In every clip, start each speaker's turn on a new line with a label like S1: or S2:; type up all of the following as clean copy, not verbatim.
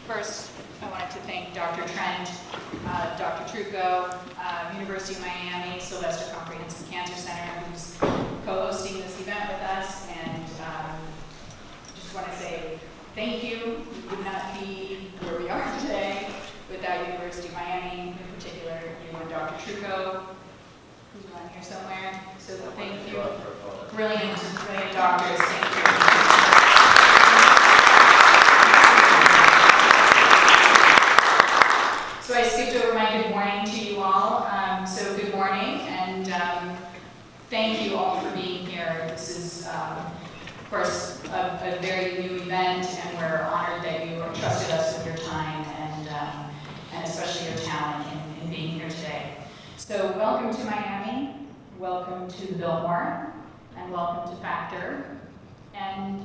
S1: First, I wanted to thank Dr. Trent, Dr. Trucco, University of Miami, Sylvester Comprehensive Cancer Center, who's co-hosting this event with us, and just want to say thank you. We would not be where we are today without University of Miami, in particular you and Dr. Trucco, who's around here somewhere. So thank you. Brilliant doctors, thank you. So I skipped over my good morning to you all. So good morning, and thank you all for being here. This is, of course, a very new event, and we're honored that you trusted us with your time and especially your talent in being here today. So welcome to Miami, welcome to the Biltmore, and welcome to Factor, and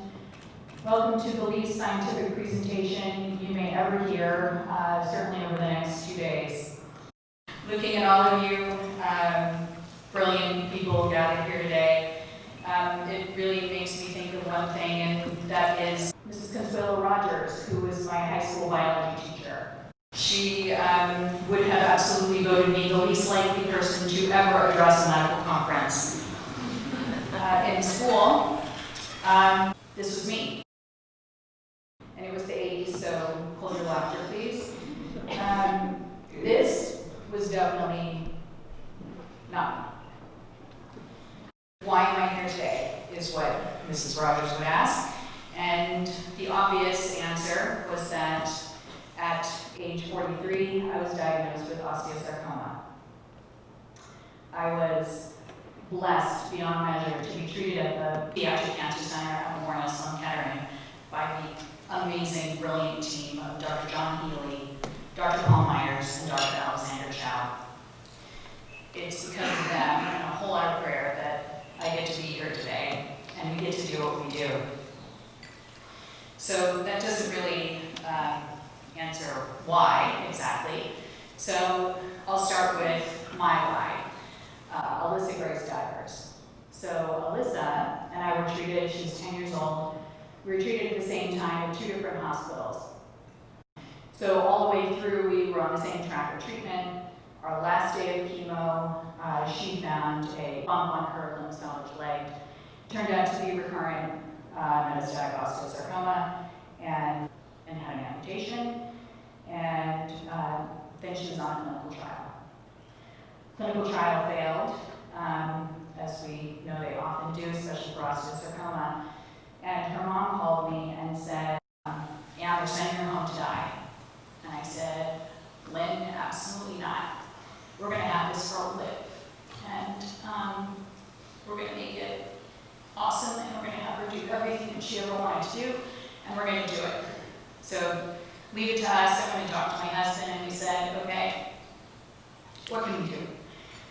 S1: welcome to the least scientific presentation you may ever hear, certainly over the next 2 days. Looking at all of you, brilliant people gathered here today, it really makes me think of one thing, and that is Mrs. Consuelo Rogers, who was my high school biology teacher. She would have absolutely voted me the least likely person to ever address a medical conference. In school, this was me. And it was the 80s, so hold your laughter, please. This was definitely not me. Why am I here today, is what Mrs. Rogers would ask. And the obvious answer was that at age 43, I was diagnosed with osteosarcoma. I was blessed beyond measure to be treated at the Pediatric Cancer Center at Memorial Sloan Kettering by the amazing, brilliant team of Dr. John Healy, Dr. Paul Myers, and Dr. Alexander Chow. It's because of them and a whole lot of prayer that I get to be here today, and we get to do what we do. So that doesn't really answer why exactly. So I'll start with my why. Alyssa Grace Divers. So Alyssa and I were treated, she was 10 years old. We were treated at the same time at 2 different hospitals. So all the way through, we were on the same track of treatment. Our last day of chemo, she found a bump on her limb salvage leg. Turned out to be recurrent metastatic osteosarcoma and had an amputation. And then she was on a clinical trial. Clinical trial failed, as we know they often do, especially for osteosarcoma. And her mom called me and said, yeah, they're sending her home to die. And I said, Lynn, absolutely not. We're going to have this girl live. And we're going to make it awesome, and we're going to have her do everything that she ever wanted to do, and we're going to do it. So leave it to us. I went and talked to my husband, and we said, okay, what can we do?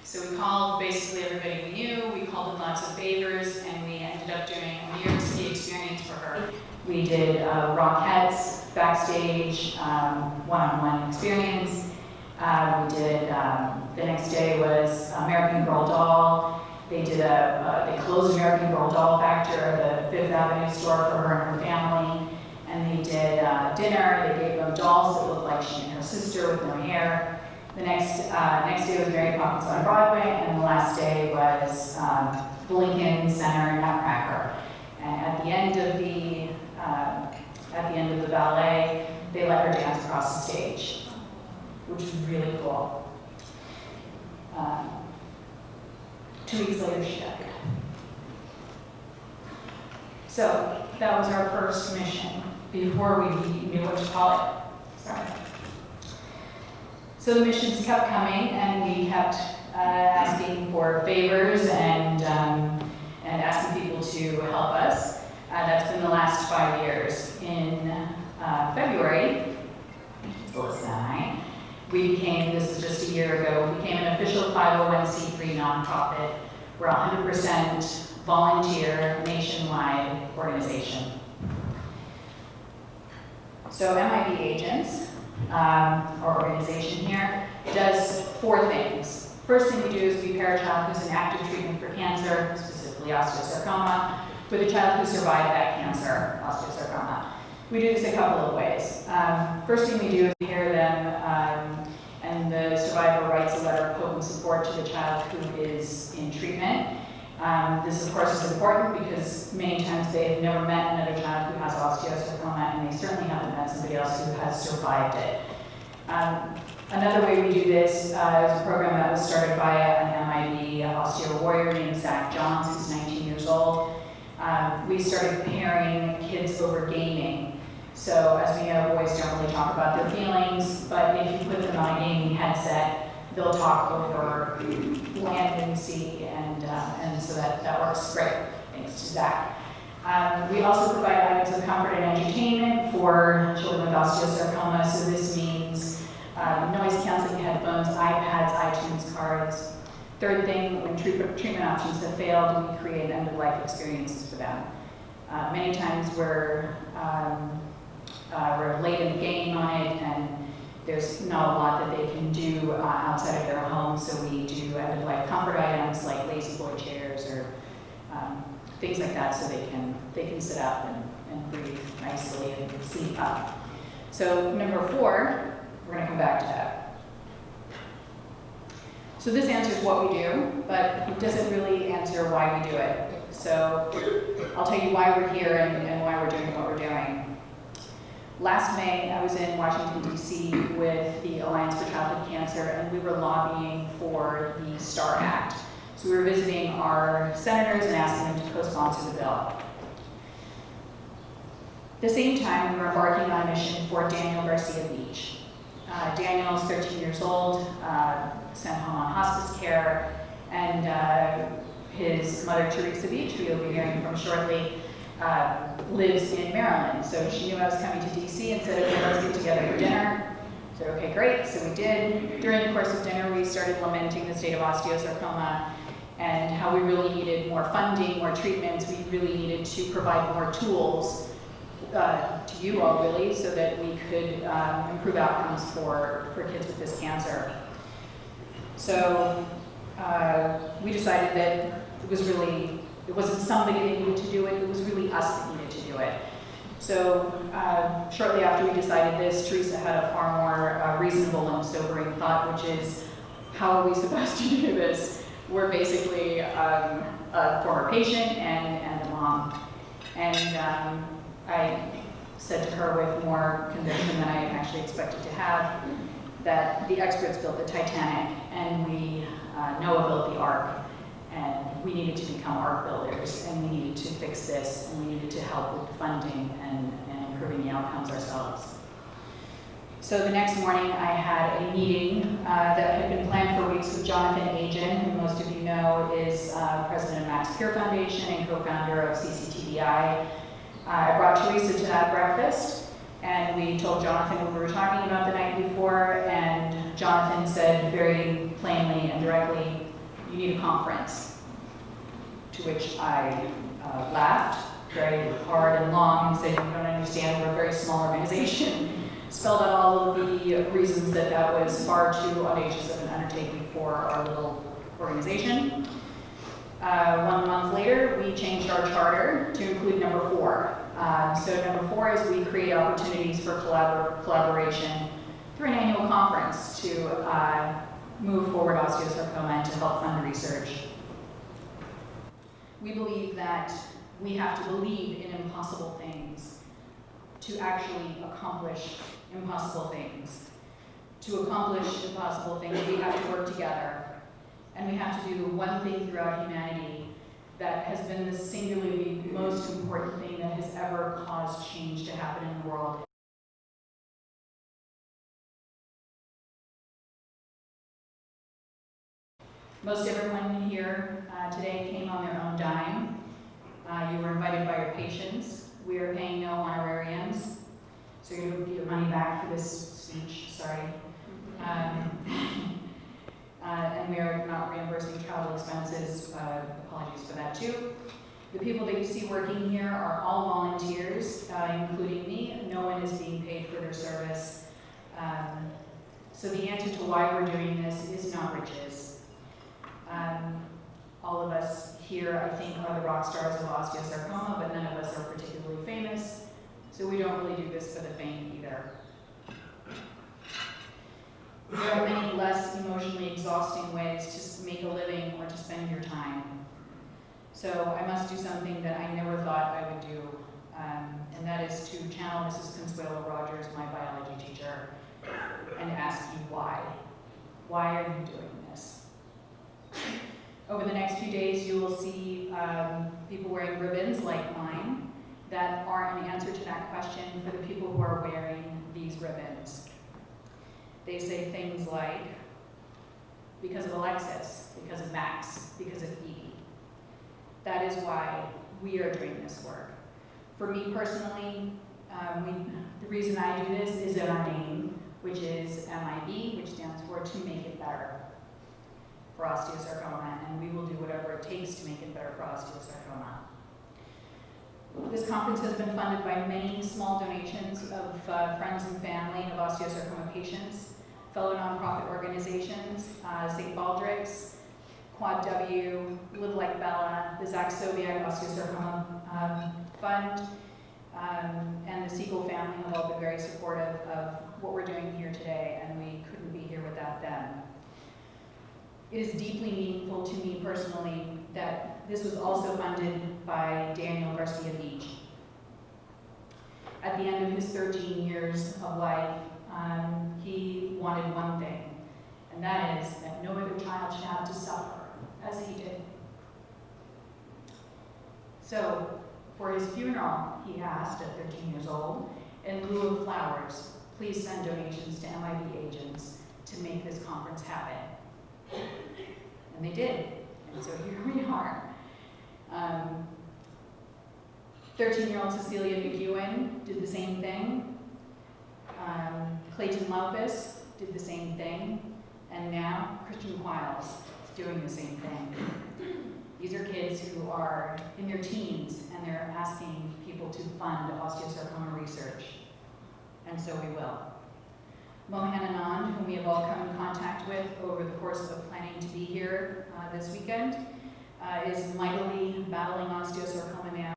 S1: So we called basically everybody we knew. We called in lots of favors, and we ended up doing a New York City experience for her. We did Rockettes, backstage, one-on-one experience. We did, the next day was American Girl Doll. They did they closed American Girl Doll Factor, the Fifth Avenue store for her and her family. And they did dinner. They gave them dolls that looked like she and her sister with no hair. The next day was Mary Poppins on Broadway, and the last day was the Lincoln Center Nutcracker. And at the end of the ballet, they let her dance across the stage, which was really cool. 2 weeks later, she died. So that was our first mission before we knew what to call it. Sorry. So the missions kept coming, and we kept asking for favors and asking people to help us. That's been the last 5 years. In February, Alyssa and I, we became, this was just a year ago, we became an official 501c3 nonprofit. We're a 100% volunteer nationwide organization. So MIB Agents, our organization here, does 4 things. First thing we do is we pair a child who's in active treatment for cancer, specifically osteosarcoma, with a child who survived that cancer, osteosarcoma. We do this a couple of ways. First thing we do is we hear them, and the survivor writes a letter of hope and support to the child who is in treatment. This, of course, is important because many times they have never met another child who has osteosarcoma, and they certainly haven't met somebody else who has survived it. Another way we do this is a program that was started by an MIB osteo warrior named Zach Johns, who's 19 years old. We started pairing kids over gaming. So as we know, boys don't really talk about their feelings, but if you put them on a gaming headset, they'll talk over land and sea, and so that works great, thanks to Zach. We also provide items of comfort and entertainment for children with osteosarcoma, so this means noise canceling headphones, iPads, iTunes cards. Third thing, when treatment options have failed, we create end-of-life experiences for them. Many times we're late in the game on it, and there's not a lot that they can do outside of their home, so we do end-of-life comfort items like lazy boy chairs or things like that, so they can sit up and breathe nicely and sleep up. So number 4, we're going to come back to that. So this answers what we do, but it doesn't really answer why we do it. So I'll tell you why we're here and why we're doing what we're doing. Last May, I was in Washington, D.C. with the Alliance for Childhood Cancer, and we were lobbying for the STAR Act. So we were visiting our senators and asking them to co-sponsor the bill. At the same time, we were embarking on a mission for Daniel Garcia Beach. Daniel is 13 years old, sent home on hospice care, and his mother, Teresa Beach, who you'll be hearing from shortly, lives in Maryland. So she knew I was coming to DC and said, okay, let's get together for dinner. I said, okay, great, so we did. During the course of dinner, we started lamenting the state of osteosarcoma and how we really needed more funding, more treatments. We really needed to provide more tools to you all, really, so that we could improve outcomes for kids with this cancer. So we decided that it wasn't somebody that needed to do it, it was really us that needed to do it. So shortly after we decided this, Teresa had a far more reasonable and sobering thought, which is, how are we supposed to do this? We're basically a former patient and a mom. And I said to her with more conviction than I actually expected to have, that the experts built the Titanic, and we Noah built the Ark, and we needed to become Ark builders, and we needed to fix this, and we needed to help with funding and improving the outcomes ourselves. So the next morning I had a meeting that had been planned for weeks with Jonathan Agent, who most of you know is president of Max Cure Foundation and co-founder of CCTBI. I brought Teresa to that breakfast, and we told Jonathan what we were talking about the night before, and Jonathan said very plainly and directly, you need a conference. To which I laughed very hard and long and said, you don't understand, we're a very small organization. Spelled out all of the reasons that was far too audacious of an undertaking for our little organization. 1 month later, we changed our charter to include number 4. So number 4 is we create opportunities for collaboration through an annual conference to move forward osteosarcoma and to help fund research. We believe that we have to believe in impossible things to actually accomplish impossible things. To accomplish impossible things, we have to work together. And we have to do one thing throughout humanity that has been the singularly most important thing that has ever caused change to happen in the world. Most everyone here today came on their own dime. You were invited by your patients. We are paying no honorariums, so you're going to get your money back for this speech, sorry. And we are not reimbursing travel expenses, apologies for that too. The people that you see working here are all volunteers, including me. No one is being paid for their service. So the answer to why we're doing this is not riches. All of us here, I think, are the rock stars of osteosarcoma, but none of us are particularly famous. So So we don't really do this for the faint either. There are many less emotionally exhausting ways to make a living or to spend your time. So I must do something that I never thought I would do, and that is to channel Mrs. Consuelo Rogers, my biology teacher, and ask you why. Why are you doing this? Over the next few days, you will see people wearing ribbons like mine that are an answer to that question for the people who are wearing these ribbons. They say things like, because of Alexis, because of Max, because of Phoebe. That is why we are doing this work. For me personally, the reason I do this is in our name, which is MIB, which stands for To Make It Better for Osteosarcoma, and we will do whatever it takes to make it better for osteosarcoma. This conference has been funded by many small donations of friends and family of osteosarcoma patients, fellow nonprofit organizations, St. Baldrick's, Quad W, Live Like Bella, the Zach Sobiak Osteosarcoma Fund, and the Siegel family have all been very supportive of what we're doing here today, and we couldn't be here without them. It is deeply meaningful to me personally that this was also funded by Daniel Garcia Beach. At the end of his 13 years of life, he wanted one thing, and that is that no other child should have to suffer as he did. So, for his funeral, he asked at 13 years old, in lieu of flowers, please send donations to MIB Agents to make this conference happen. And they did, and so here we are. 13-year-old Cecilia McEwen did the same thing. Clayton Laupus did the same thing, and now Christian Quiles is doing the same thing. These are kids who are in their teens, and they're asking people to fund osteosarcoma research, and so we will. Mohan Anand, whom we have all come in contact with over the course of planning to be here this weekend, is mightily battling osteosarcoma now.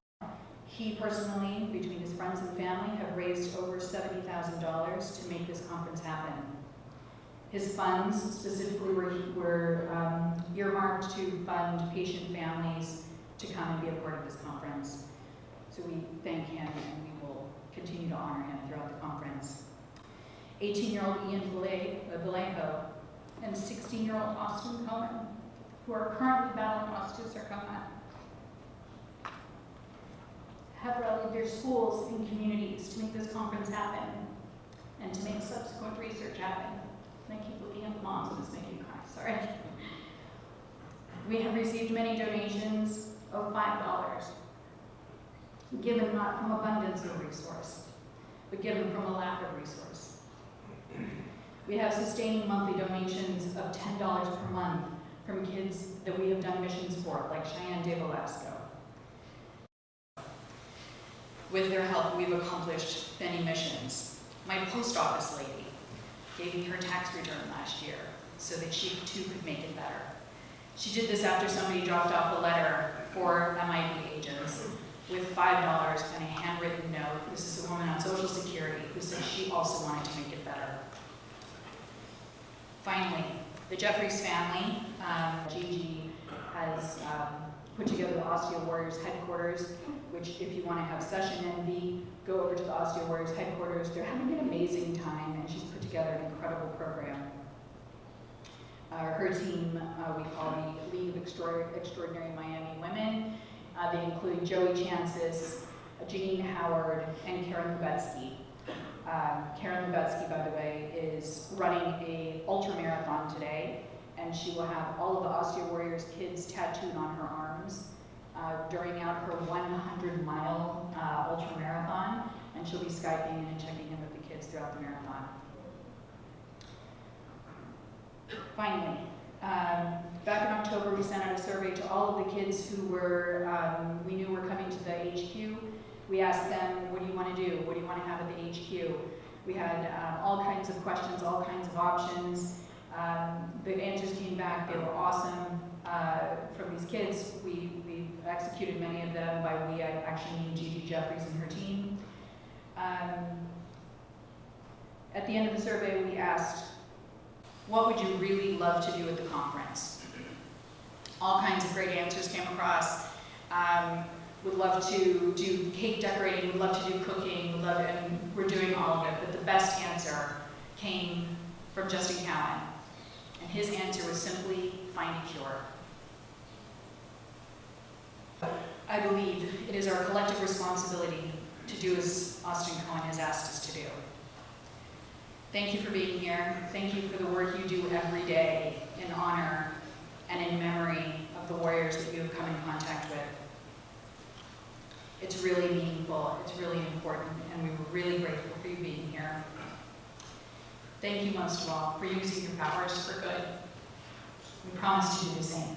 S1: He personally, between his friends and family, have raised over $70,000 to make this conference happen. His funds specifically were earmarked to fund patient families to come and be a part of this conference. So we thank him, and we will continue to honor him throughout the conference. 18-year-old Ian Vallejo and 16-year-old Austin Cohen, who are currently battling osteosarcoma, have rallied their schools and communities to make this conference happen and to make subsequent research happen. And I keep looking at the moms, and it's making me cry, sorry. We have received many donations of $5, given not from abundance of resource, but given from a lack of resource. We have sustained monthly donations of $10 per month from kids that we have done missions for, like Cheyenne de Velasco. With their help, we've accomplished many missions. My post office lady gave me her tax return last year so that she too could make it better. She did this after somebody dropped off a letter for MIB Agents with $5 and a handwritten note. This is a woman on Social Security who said she also wanted to make it better. Finally, the Jeffries family, Gigi, has put together the Osteo Warriors headquarters, which if you want to have session envy, go over to the Osteo Warriors headquarters. They're having an amazing time, and she's put together an incredible program. Her team we call the League of Extraordinary Miami Women. They include Joey Chances, Janine Howard, and Karen Lubetsky. Karen Lubetsky, by the way, is running a ultra marathon today, and she will have all of the Osteo Warriors kids tattooed on her arms during out her 100-mile ultra marathon, and she'll be Skyping and checking in with the kids throughout the marathon. Finally, back in October, we sent out a survey to all of the kids who were, we knew were coming to the HQ. We asked them, what do you want to do? What do you want to have at the HQ? We had all kinds of questions, all kinds of options. The answers came back, they were awesome. From these kids, we executed many of them. By we, I actually mean Gigi Jeffries and her team. At the end of the survey, we asked, what would you really love to do at the conference? All kinds of great answers came across. Would love to do cake decorating, would love to do cooking, would love, and we're doing all of it, but the best answer came from Justin Cowan. And his answer was simply, find a cure. I believe it is our collective responsibility to do as Austin Cohen has asked us to do. Thank you for being here. Thank you for the work you do every day in honor and in memory of the warriors that you have come in contact with. It's really meaningful, it's really important, and we were really grateful for you being here. Thank you most of all for using your power just for good. We promise to do the same.